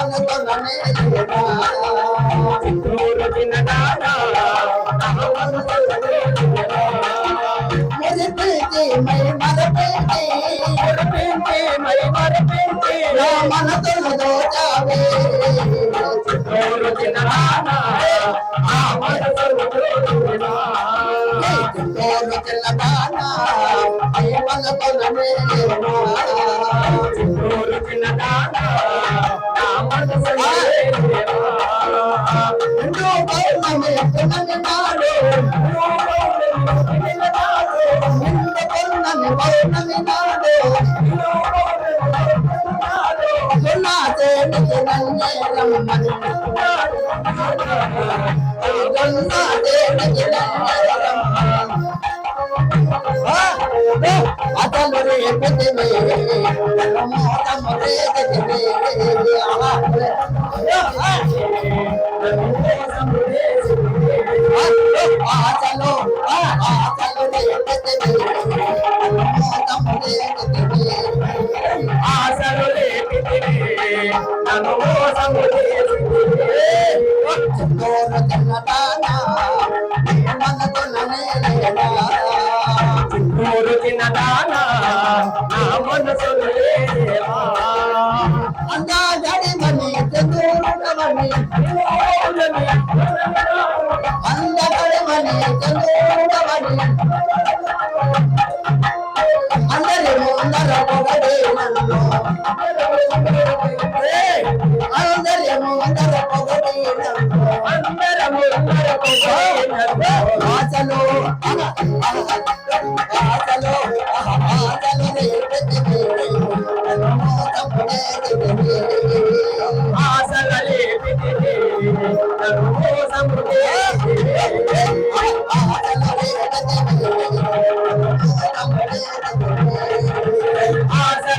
మనతో నన్నే మురిపించి మై మరపించి మనతో దోచావే మనతో నన్నే అతను రేపటివే మోతము రేపటివే ఆచలో ఆచలో రేపటివే మోతము రేపటివే ఆచలో రేపటివే నన్ను మోతము రేపటివే తోన కన్నదానా మనతో ననేలేనా చిన్నదానా నా మనసులో లేవా అందా గడిమని చంద్రుడవని అందా గడిమని చంద్రుడవని అందరి ముందర పొగడే నన్ను అందరి ముందర పొగడే నన్ను అందరి ముందర పొగడే నన్ను ఆశలో ఆశలో ఆశలో రేపెత్తివే ఆశలో రేపెత్తివే ఆశలో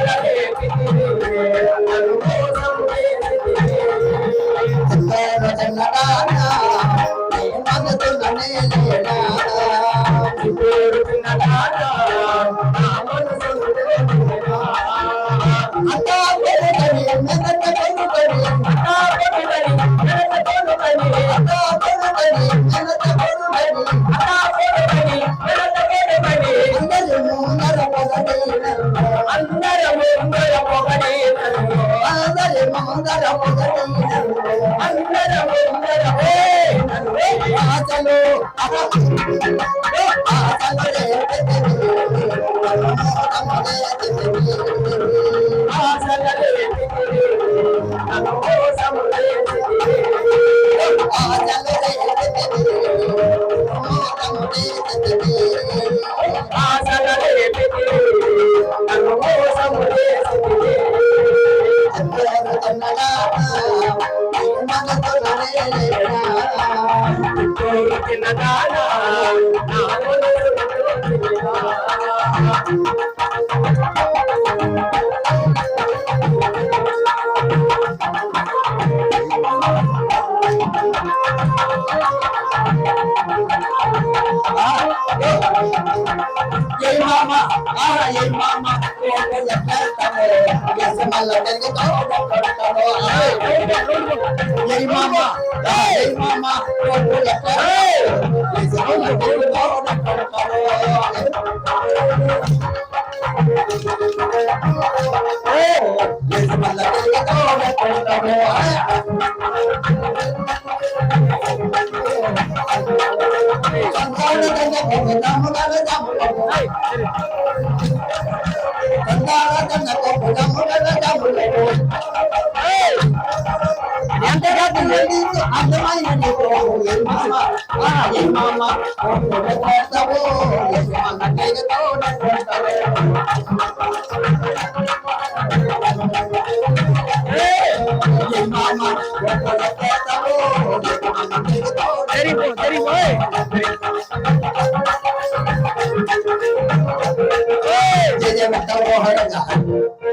Hey!